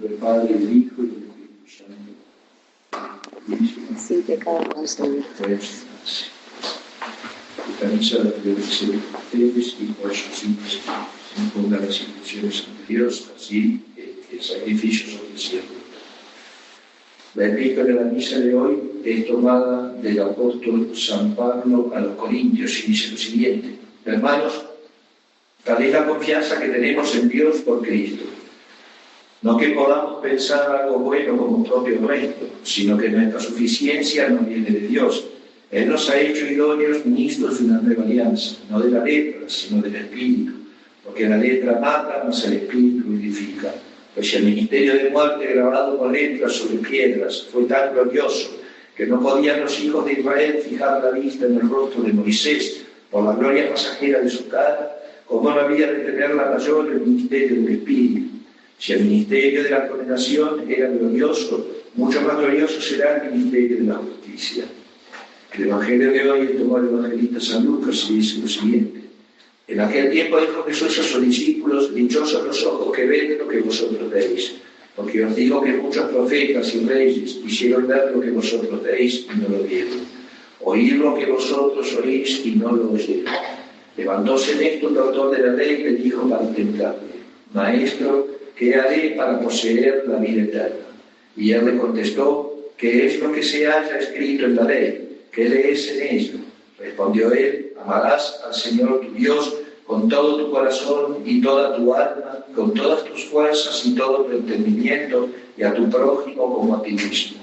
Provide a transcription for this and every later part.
del Padre, del Hijo y del Espíritu Santo. Sin pecado concebida. Esta misa la deben ser ustedes y por sus hijos, según las instituciones anteriores, así el sacrificio sobre el cielo. La epístola de la misa de hoy es tomada del apóstol San Pablo a los Corintios y dice lo siguiente: hermanos, tal es la confianza que tenemos en Dios por Cristo. No que podamos pensar algo bueno como propio nuestro, sino que nuestra suficiencia nos viene de Dios. Él nos ha hecho idóneos ministros de una nueva alianza, no de la letra, sino del Espíritu, porque la letra mata, mas el Espíritu vivifica. Pues el ministerio de muerte grabado con letras sobre piedras fue tan glorioso que no podían los hijos de Israel fijar la vista en el rostro de Moisés por la gloria pasajera de su cara, como no había de tener la mayor el ministerio del Espíritu. Si el ministerio de la condenación era glorioso, mucho más glorioso será el ministerio de la justicia. El Evangelio de hoy es tomado del evangelista San Lucas y dice lo siguiente: en aquel tiempo dijo Jesús a sus discípulos: dichosos los ojos que ven lo que vosotros veis, porque os digo que muchos profetas y reyes quisieron ver lo que vosotros veis y no lo vieron, oír lo que vosotros oís y no lo oyeron. Levantóse en esto un doctor de la ley y le dijo para tentarle: Maestro, ¿qué haré para poseer la vida eterna? Y él le contestó: ¿qué es lo que se halla escrito en la ley? ¿Qué lees en ello? Respondió él: amarás al Señor tu Dios con todo tu corazón y toda tu alma, con todas tus fuerzas y todo tu entendimiento, y a tu prójimo como a ti mismo.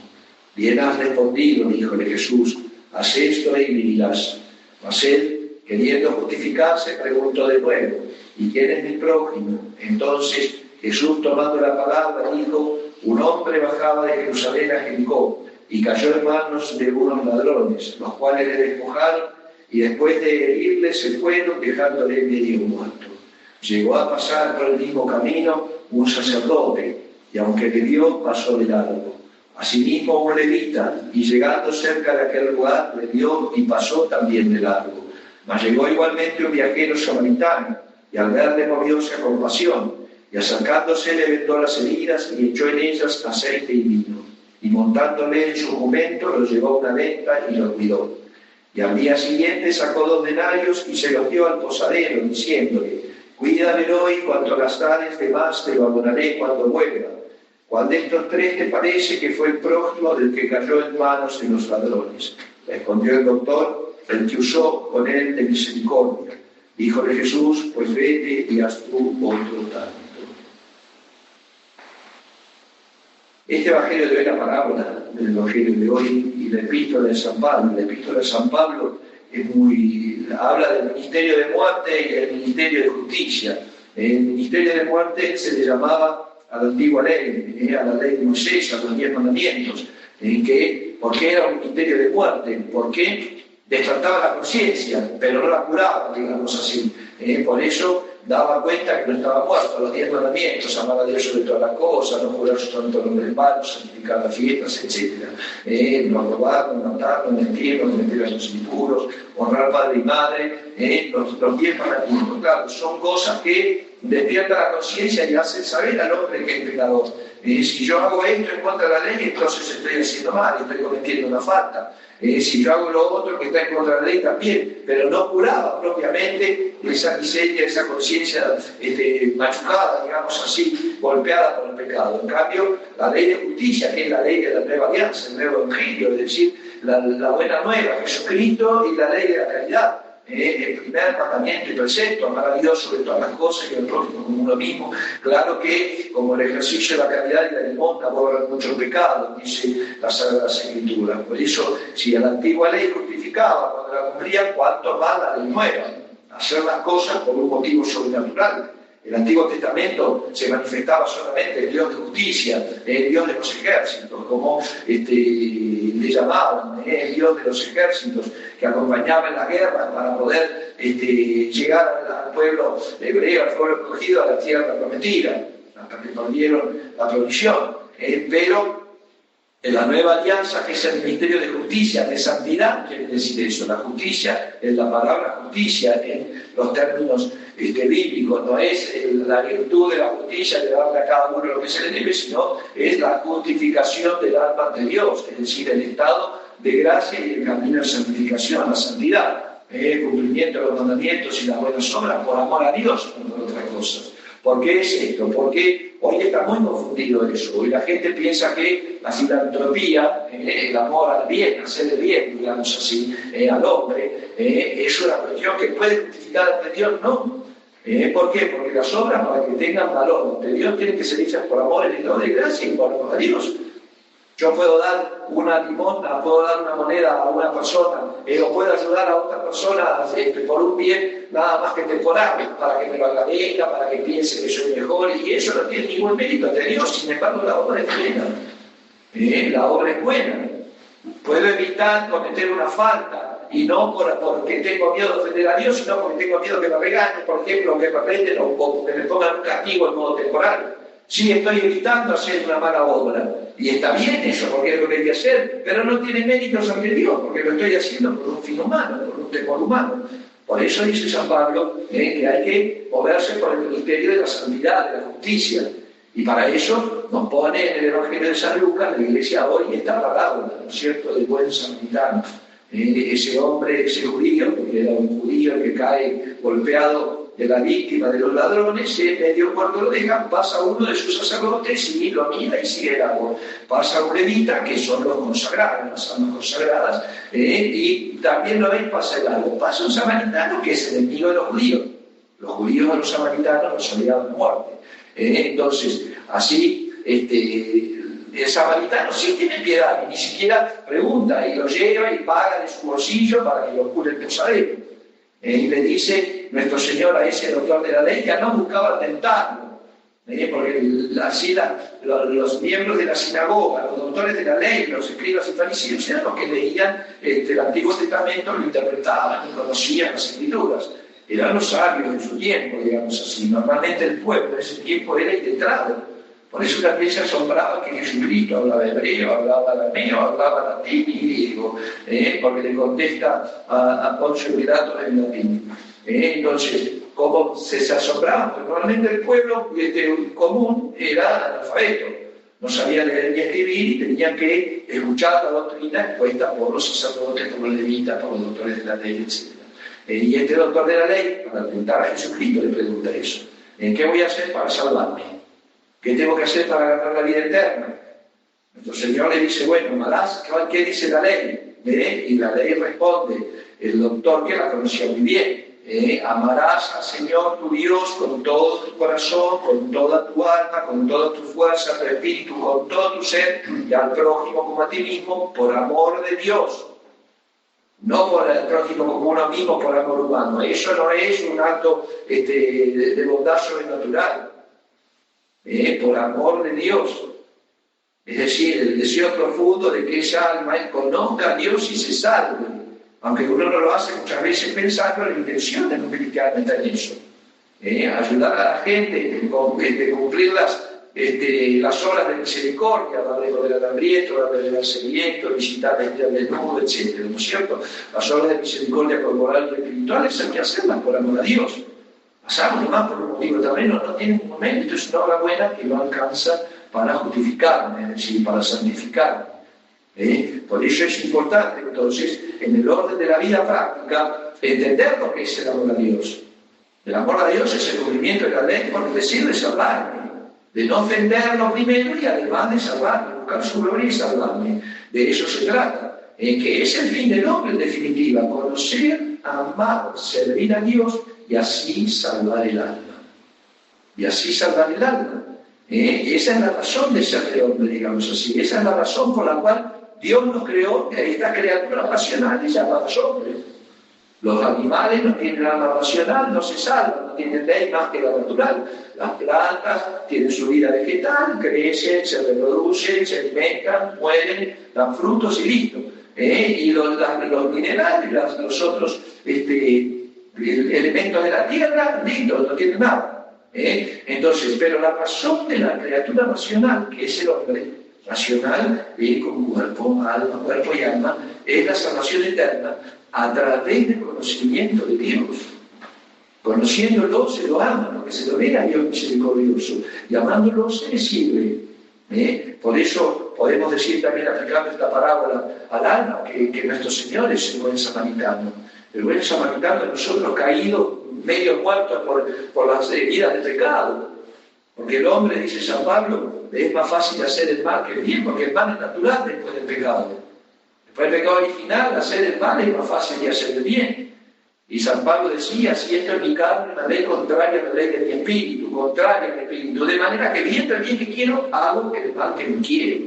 Bien has respondido, díjole Jesús, haz esto y vivirás. Mas él, queriendo justificarse, preguntó de nuevo: ¿y quién es mi prójimo? Entonces Jesús, tomando la palabra, dijo: un hombre bajaba de Jerusalén a Jericó y cayó en manos de unos ladrones, los cuales le despojaron y después de herirle se fueron, dejándole medio muerto. Llegó a pasar por el mismo camino un sacerdote, y aunque le vio, pasó de largo. Asimismo un levita, y llegando cerca de aquel lugar, le vio y pasó también de largo. Mas llegó igualmente un viajero samaritano, y al verle movióse a compasión, y acercándose le vendó las heridas y echó en ellas aceite y vino. Y montándole en su jumento, lo llevó a una venta y lo cuidó. Y al día siguiente sacó 2 denarios y se los dio al posadero, diciéndole: cuídamelo y cuanto gastares de más te lo abonaré cuando vuelva. ¿Cuál de estos 3 te parece que fue el prójimo del que cayó en manos de los ladrones? Respondió el doctor: el que usó con él de misericordia. Díjole Jesús: pues vete y haz tú otro tanto. Este Evangelio de hoy, la parábola del Evangelio de hoy y la epístola de San Pablo. La epístola de San Pablo habla del ministerio de muerte y el ministerio de justicia. El ministerio de muerte se le llamaba a la antigua ley, a la ley de Moisés, a los 10 mandamientos. ¿Por qué era un ministerio de muerte? Porque despertaba la conciencia, pero no la curaba, digamos así. Por eso daba cuenta que no estaba muerto. Los 10 mandamientos: amar a Dios sobre todas las cosas, no jurar su santo nombre en vano, santificar las fiestas, etc. No robar, no matar, no mentir, no mentir a los impuros, honrar padre y madre. Los 10 mandamientos, claro, son cosas que despiertan la conciencia y hacen saber al hombre que es pecador. Si yo hago esto en contra de la ley, entonces estoy haciendo mal, estoy cometiendo una falta. Si yo hago lo otro que está en contra de la ley, también, pero no curaba propiamente esa miseria, esa conciencia machucada, digamos así, golpeada por el pecado. En cambio, la ley de justicia, que es la ley de la nueva alianza, el nuevo evangelio, es decir, la buena nueva, Jesucristo, y la ley de la caridad. El primer mandamiento y precepto: amar a Dios sobre todas las cosas y al prójimo como uno mismo. Claro que, como el ejercicio de la caridad y la limosna borran muchos pecados, dice la Sagrada Escritura. Por eso, si a la antigua ley justificaba cuando la cumplía, ¿cuánto más la ley nueva? Hacer las cosas por un motivo sobrenatural. El Antiguo Testamento se manifestaba solamente el Dios de justicia, el Dios de los ejércitos, como le llamaban, el Dios de los ejércitos, que acompañaba en la guerra para poder llegar al pueblo hebreo, al pueblo escogido, a la tierra prometida, hasta que perdieron la provisión. Pero En la nueva alianza, que es el ministerio de justicia, de santidad, quiere decir eso. La justicia es la palabra justicia en los términos bíblicos, no es la virtud de la justicia de darle a cada uno lo que se le debe, sino es la justificación del alma ante Dios, es decir, el estado de gracia y el camino de santificación, la santidad, el cumplimiento de los mandamientos y las buenas obras por amor a Dios, no por otras cosas. ¿Por qué es esto? Porque hoy está muy confundido eso. Hoy la gente piensa que la filantropía, el amor al bien, hacer el bien, digamos así, al hombre, es una cuestión que puede justificar ante Dios. No. ¿Por qué? Porque las obras, para que tengan valor ante Dios, tienen que ser hechas por amor, en estado de gracia y por amor a Dios. Yo puedo dar una limosna, puedo dar una moneda a una persona, o puedo ayudar a otra persona por un bien nada más que temporal, para que me lo agradezca, para que piense que soy mejor, y eso no tiene ningún mérito ante Dios. Sin embargo, la obra es buena. La obra es buena. Puedo evitar cometer una falta, y no porque tengo miedo de ofender a Dios, sino porque tengo miedo que me regañen, por ejemplo, que me aprenden o que me pongan un castigo en modo temporal. Sí, estoy evitando hacer una mala obra. Y está bien eso, porque es lo que hay que hacer, pero no tiene méritos ante Dios, porque lo estoy haciendo por un fin humano, por un temor humano. Por eso dice San Pablo que hay que moverse por el ministerio de la santidad, de la justicia. Y para eso nos pone en el Evangelio de San Lucas, la Iglesia hoy, esta parábola, ¿no es cierto?, del buen samaritano. Ese hombre, ese judío, porque era un judío que cae golpeado de la víctima de los ladrones, medio muerto lo dejan, pasa uno de sus sacerdotes y lo mira y sigue el agua. Pasa un levita, que son los consagrados, las almas consagradas, y también lo ven, pasa el agua. Pasa un samaritano, que es el enemigo de los judíos. Los judíos a los samaritanos los habían de muerte. Entonces, así, el samaritano sí tiene piedad, y ni siquiera pregunta, y lo lleva y paga de su bolsillo para que lo cure el posadero. Y le dice nuestro Señor a ese doctor de la ley que no buscaba tentarlo, porque así los miembros de la sinagoga, los doctores de la ley, los escribas y fariseos, eran los que leían el Antiguo Testamento, lo interpretaban y conocían las Escrituras. Eran los sabios de su tiempo, digamos así. Normalmente el pueblo de ese tiempo era iletrado. Por eso la iglesia asombraba que Jesucristo hablaba hebreo, hablaba arameo, hablaba latín y griego, porque le contesta a Poncio Pilato en latín. Entonces, ¿cómo se asombraba? Porque normalmente el pueblo común era analfabeto, no sabía leer ni escribir y tenía que escuchar la doctrina expuesta por los sacerdotes, por los levitas, por los doctores de la ley, etc. Y este doctor de la ley, para preguntar a Jesucristo, le pregunta eso: ¿qué voy a hacer para salvarme? ¿Qué tengo que hacer para ganar la vida eterna? Nuestro Señor le dice, bueno, amarás, ¿qué dice la ley? Y la ley responde, el doctor que la conocía muy bien, amarás al Señor tu Dios con todo tu corazón, con toda tu alma, con toda tu fuerza, tu espíritu, con todo tu ser, y al prójimo como a ti mismo, por amor de Dios. No por el prójimo como uno mismo, por amor humano. Eso no es un acto de bondad sobrenatural. Por amor de Dios. Es decir, el deseo profundo de que esa alma conozca a Dios y se salve. Aunque uno no lo hace muchas veces pensando en la intención de un cristiano está en eso. Ayudar a la gente, cumplir las horas de misericordia, darle del hambriento, darle del sediento, visitar al desnudo, etc. ¿No es cierto? Las horas de misericordia corporal y espirituales hay que hacerlas por amor a Dios. Pasamos nomás por un motivo también, no tiene ningún momento, es una obra buena que no alcanza para justificarme, es decir, para santificarme. Por eso es importante, entonces, en el orden de la vida práctica, entender lo que es el amor a Dios. El amor a Dios es el cumplimiento de la ley por el deseo de salvarme, de no ofenderlo primero y además de salvarme, buscar su gloria y salvarme. De eso se trata, que es el fin del hombre en definitiva, conocer, amar, servir a Dios y así salvar el alma. Y así salvar el alma. Esa es la razón de ser de hombre, digamos así. Esa es la razón por la cual Dios nos creó estas criaturas pasionales llamadas hombres. Los animales no tienen alma racional, no se salvan, no tienen ley más que la natural. Las plantas tienen su vida vegetal, crecen, se reproducen, se alimentan, mueren, dan frutos y listo. Y los minerales, los otros elementos de la tierra, listo, no tienen nada. Entonces, pero la razón de la criatura racional, que es el hombre, racional, con cuerpo y alma, es la salvación eterna a través del conocimiento de Dios. Conociéndolo se lo ama, porque se lo ve a Dios misericordioso, y amándolo se le sirve. Por eso podemos decir también, aplicando esta parábola al alma, que nuestro Señor es el buen samaritano. El buen samaritano de nosotros caídos, medio muertos por las heridas del pecado. Porque el hombre, dice San Pablo, es más fácil hacer el mal que el bien, porque el mal es natural después del pecado. Después del pecado original, hacer el mal es más fácil que hacer el bien. Y San Pablo decía, si esto es mi carne, una ley contraria a la ley de mi espíritu, contraria a mi espíritu, de manera que viendo el bien que quiero, hago el mal que no quiero.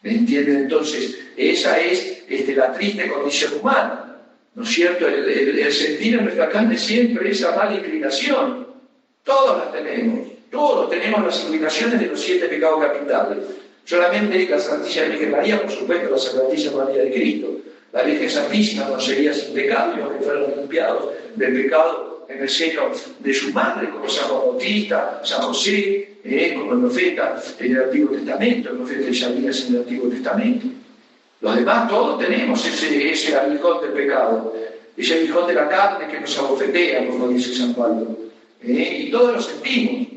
¿Me entienden? Entonces, esa es la triste condición humana, ¿no es cierto? El sentir en nuestra carne siempre esa mala inclinación. Todos las tenemos, todos tenemos las inclinaciones de los 7 pecados capitales. Solamente la Santísima Virgen María, por supuesto, la Santísima María de Cristo. La Virgen Santísima no sería sin pecado, los que fueron limpiados del pecado en el seno de su madre, como San Juan Bautista, San José, como el profeta en el Antiguo Testamento, el profeta Isaías en el Antiguo Testamento. Los demás todos tenemos ese aguijón del pecado, ese aguijón de la carne que nos abofetea, como dice San Pablo. Y todos lo sentimos.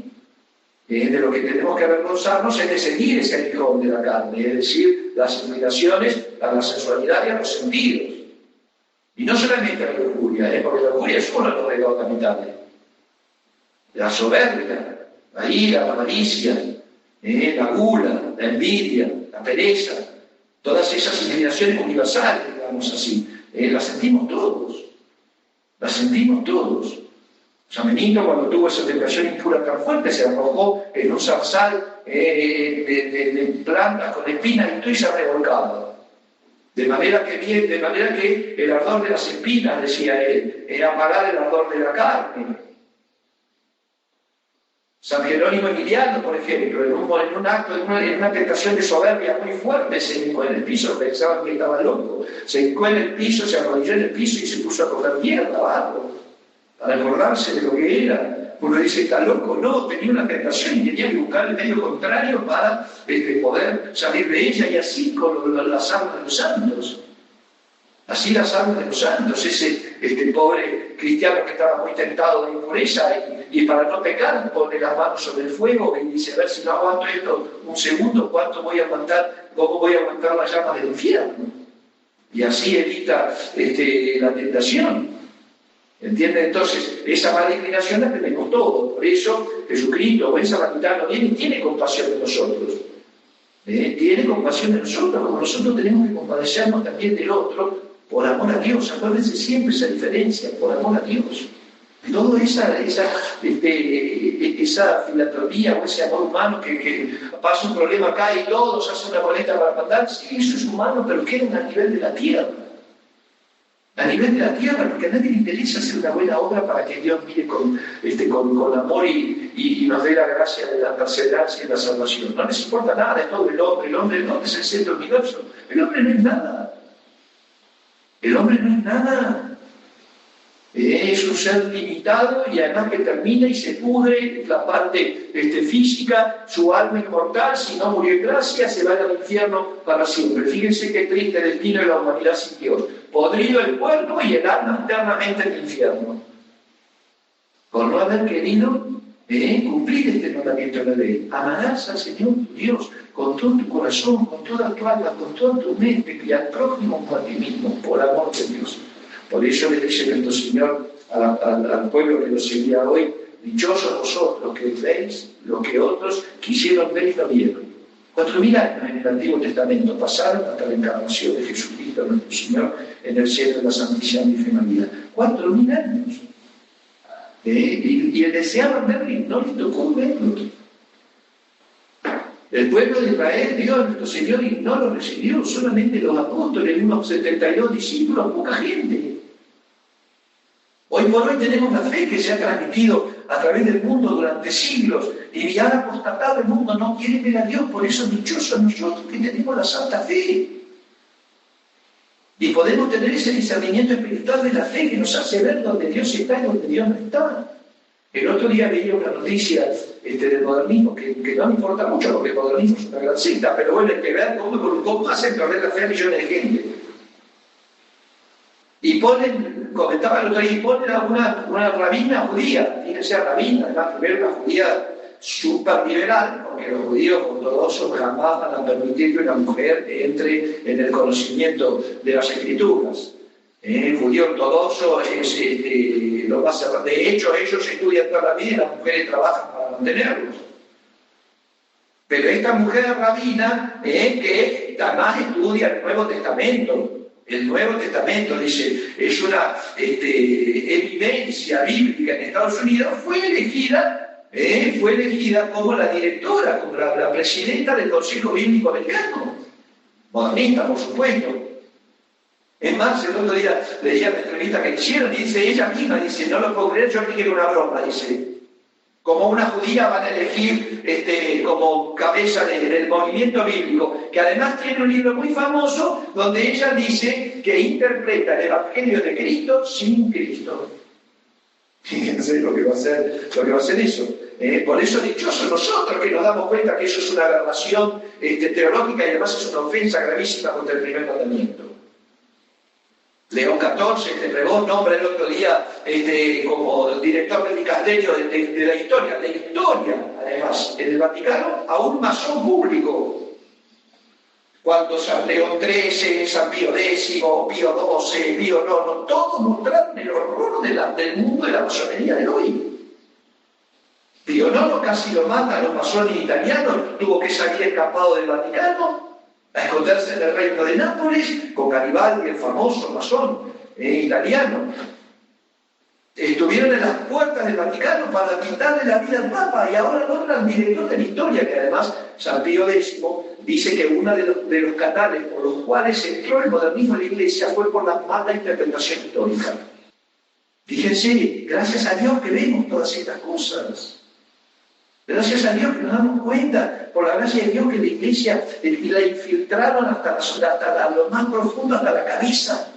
De lo que tenemos que avergonzarnos es de seguir ese aguijón de la carne, es decir, las inclinaciones a la sensualidad y a los sentidos. Y no solamente a la lujuria, porque la lujuria es uno de los pecados capitales. La soberbia, la ira, la malicia, la gula, la envidia, la pereza, todas esas inclinaciones universales, digamos así, las sentimos todos. Las sentimos todos. San Benito, cuando tuvo esa tentación impura tan fuerte, se arrojó en un zarzal de plantas con espinas y todo y se revolcaba. De manera que el ardor de las espinas, decía él, era apagar el ardor de la carne. San Jerónimo Emiliano, por ejemplo, en un acto, en una tentación de soberbia muy fuerte, se hincó en el piso, pensaban que estaba loco. Se hincó en el piso, se arrodilló en el piso y se puso a comer mierda abajo, para acordarse de lo que era. Uno dice, ¿está loco? No, tenía una tentación y tenía que buscar el medio contrario para poder salir de ella, y así con las armas de los santos. Así las armas de los santos, ese pobre cristiano que estaba muy tentado de impureza y para no pecar pone las manos sobre el fuego y dice, a ver si no aguanto esto un segundo, ¿cómo voy a aguantar las llamas del infierno? Y así evita la tentación. ¿Entienden? Entonces, esa mala inclinación la tenemos todos. Por eso Jesucristo, buen samaritano, viene y tiene compasión de nosotros. Tiene compasión de nosotros, como nosotros tenemos que compadecernos también del otro, por amor a Dios. Acuérdense siempre esa diferencia, por amor a Dios. Toda esa filantropía o ese amor humano que pasa un problema acá y todos hacen una boleta para mandar, sí, eso es humano, pero queda a nivel de la tierra. A nivel de la tierra, porque a nadie le interesa hacer una buena obra para que Dios mire con amor y nos dé la gracia de la perseverancia y la salvación. No les importa nada de todo el hombre no es el centro del universo, el hombre no es nada. El hombre no es nada. Es un ser limitado y además que termina y se pudre la parte física, su alma inmortal, si no murió en gracia, se va al infierno para siempre. Fíjense qué triste destino de la humanidad sin Dios. Podrido el cuerpo y el alma eternamente en el infierno. Por no haber querido cumplir este mandamiento de la ley. Amarás al Señor tu Dios con todo tu corazón, con toda tu alma, con toda tu mente y al prójimo como a ti mismo, por amor de Dios. Por eso le dice nuestro Señor al pueblo que lo seguía hoy, dichosos vosotros que veis lo que otros quisieron ver y no vieron. 4.000 años en el Antiguo Testamento pasaron hasta la encarnación de Jesucristo nuestro Señor en el cielo de la Santísima Virgen María. 4.000 años. Y el deseaban verlo y no les tocó verlo. El pueblo de Israel, Dios nuestro Señor, y no lo recibió, solamente los apóstoles, unos 72 discípulos, poca gente. Hoy por hoy tenemos la fe que se ha transmitido a través del mundo durante siglos y ya ha constatado el mundo no quiere ver a Dios, por eso dichosos nosotros que tenemos la santa fe. Y podemos tener ese discernimiento espiritual de la fe que nos hace ver donde Dios está y donde Dios no está. El otro día leía una noticia del modernismo que no me importa mucho porque el modernismo es una gran secta, pero bueno, hay que ver cómo hacen perder la fe a millones de gente. Y ponen, comentaba el otro día, y ponen a una rabina judía, tiene que ser rabina, además primero una judía súper liberal, porque los judíos ortodoxos jamás van a permitir que una mujer entre en el conocimiento de las escrituras. El judío ortodoxo lo va a hacer. De hecho, ellos estudian toda la vida y las mujeres trabajan para mantenerlos. Pero esta mujer rabina, que además estudia el Nuevo Testamento, el Nuevo Testamento, dice, es una evidencia bíblica en Estados Unidos, fue elegida como la directora, como la presidenta del Consejo Bíblico Americano, modernista, por supuesto. Es más, el otro día leía la entrevista que hicieron y dice ella misma, dice, no lo puedo creer, yo dije que era una broma, dice, como una judía van a elegir como cabeza del movimiento bíblico, que además tiene un libro muy famoso donde ella dice que interpreta el Evangelio de Cristo sin Cristo. Fíjense lo que va a hacer eso. Por eso dichosos nosotros que nos damos cuenta que eso es una aberración teológica y además es una ofensa gravísima contra el primer mandamiento. León XIV entregó nombre el otro día como director del dicasterio de la historia además, en el Vaticano, a un masón público. Cuando San León XIII, San Pío X, Pío XII, Pío IX, todos mostraron el horror del mundo de la masonería de hoy. Pío IX casi lo mata a los masones italianos, tuvo que salir escapado del Vaticano a esconderse en el reino de Nápoles con Garibaldi, el famoso masón italiano. Estuvieron en las puertas del Vaticano para quitarle la vida al Papa y ahora nombran director de la historia, que además San Pío X dice que uno de los canales por los cuales entró el modernismo en la Iglesia fue por la mala interpretación histórica. Fíjense, gracias a Dios que vemos todas estas cosas. Gracias a Dios que nos damos cuenta, por la gracia de Dios, que la Iglesia la infiltraron hasta lo más profundo, hasta la cabeza.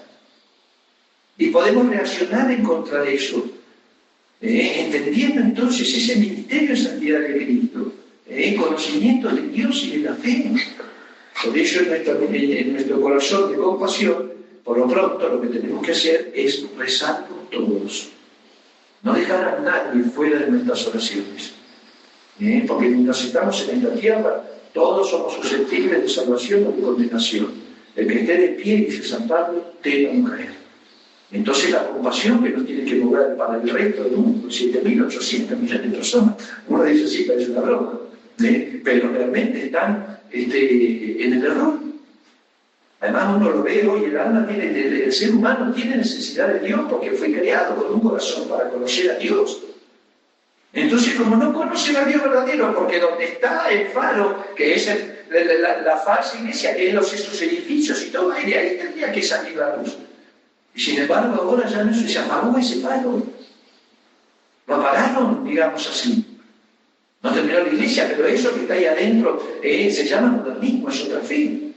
Y podemos reaccionar en contra de eso, entendiendo entonces ese ministerio de santidad de Cristo, conocimiento de Dios y de la fe. Por eso en nuestro corazón de compasión, por lo pronto lo que tenemos que hacer es rezar por todos. No dejar a nadie fuera de nuestras oraciones. Porque mientras estamos en esta tierra, todos somos susceptibles de salvación o de condenación. El que esté de pie, dice San Pablo, teme a mujer. Entonces la compasión que nos tiene que mover para el resto del mundo, 7.800 millones de personas, uno dice, sí, parece una broma, pero realmente están en el error. Además uno lo ve hoy, el ser humano tiene necesidad de Dios porque fue creado con un corazón para conocer a Dios. Entonces, como no conocen a Dios verdadero, porque donde está el faro, que es la falsa iglesia, que es esos edificios y todo, y de ahí tendría que salir la luz. Y sin embargo, ahora ya no se apagó ese faro. Lo apagaron, digamos así. No terminó la iglesia, pero eso que está ahí adentro se llama modernismo, es otra fe.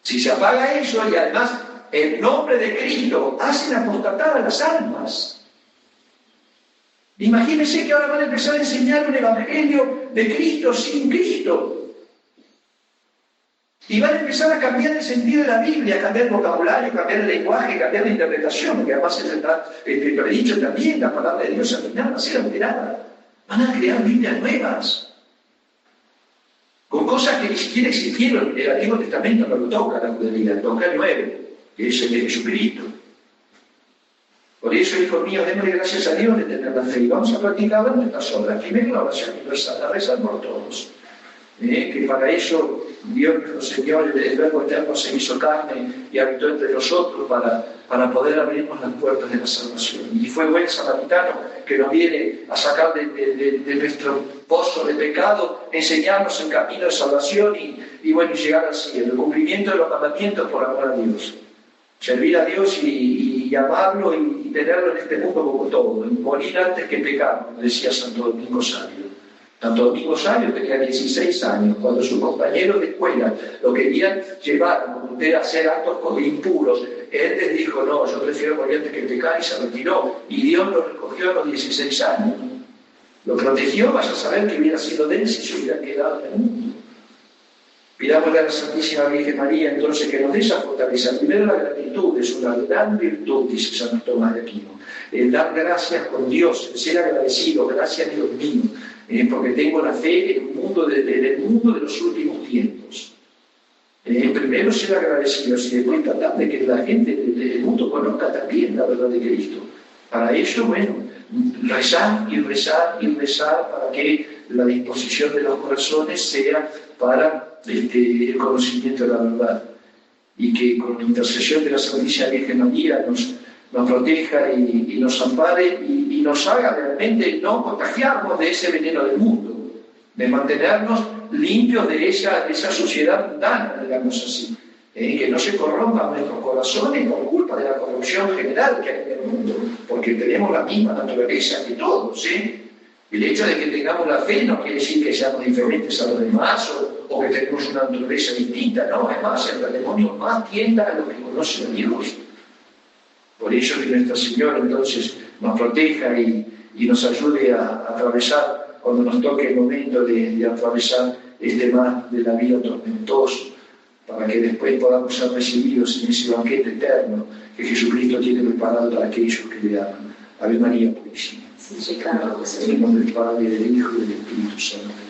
Si se apaga eso y además en nombre de Cristo hacen apostatar a las almas. Imagínense que ahora van a empezar a enseñar un evangelio de Cristo sin Cristo. Y van a empezar a cambiar el sentido de la Biblia, cambiar el vocabulario, cambiar el lenguaje, cambiar la interpretación, porque además se está predicho también la palabra de Dios al final va a ser alterada. Van a crear Biblias nuevas, con cosas que ni siquiera existieron. El Antiguo Testamento no lo toca la judería, toca el nuevo, que es el de Jesucristo. Por eso, hijos míos, démosle gracias a Dios de tener la fe y vamos a practicar nuestras obras. Primero la oración universal, la rezar por todos. Que para eso Dios nuestro Señor, el Verbo Eterno, se hizo carne y habitó entre nosotros para poder abrirnos las puertas de la salvación. Y fue buen samaritano que nos viene a sacar de nuestro pozo de pecado, enseñarnos el camino de salvación y llegar al cielo. El cumplimiento de los mandamientos por amor a Dios. Servir a Dios y amarlo y tenerlo en este mundo como todo. Morir antes que pecar, como decía Santo Domingo Sabio. Santo Domingo Sabio tenía 16 años, cuando sus compañeros de escuela lo querían llevar como usted a hacer actos impuros. Él les dijo, no, yo prefiero morir antes que pecar, y se retiró. Y Dios lo recogió a los 16 años. Lo protegió, vaya a saber que hubiera sido de él si se hubiera quedado en el mundo. Pidámosle a la Santísima Virgen María entonces que nos dé esa fortaleza. Primero la gratitud, es una gran virtud, dice Santo Tomás de Aquino. El dar gracias con Dios, el ser agradecido, gracias Dios mío, porque tengo la fe en el mundo de los últimos tiempos. Primero ser agradecidos y después tratar de que la gente del mundo conozca también la verdad de Cristo. Para ello, bueno, rezar y rezar y rezar para que la disposición de los corazones sea para el conocimiento de la verdad, y que con la intercesión de la Santísima Virgen María nos proteja y nos ampare y nos haga realmente no contagiarnos de ese veneno del mundo, de mantenernos limpios de esa suciedad mundana, digamos así, que no se corrompan nuestros corazones por culpa de la corrupción general que hay en el mundo, porque tenemos la misma naturaleza que todos, El hecho de que tengamos la fe no quiere decir que seamos diferentes a los demás o que tenemos una naturaleza distinta, no, es más, el demonio más tienda a los que conocen a Dios. Por eso que Nuestra Señora entonces nos proteja y nos ayude a atravesar, cuando nos toque el momento de atravesar este mar de la vida tormentoso, para que después podamos ser recibidos en ese banquete eterno que Jesucristo tiene preparado para aquellos que le aman. Ave María Purísima. En el nombre del Padre, del Hijo y del Espíritu Santo.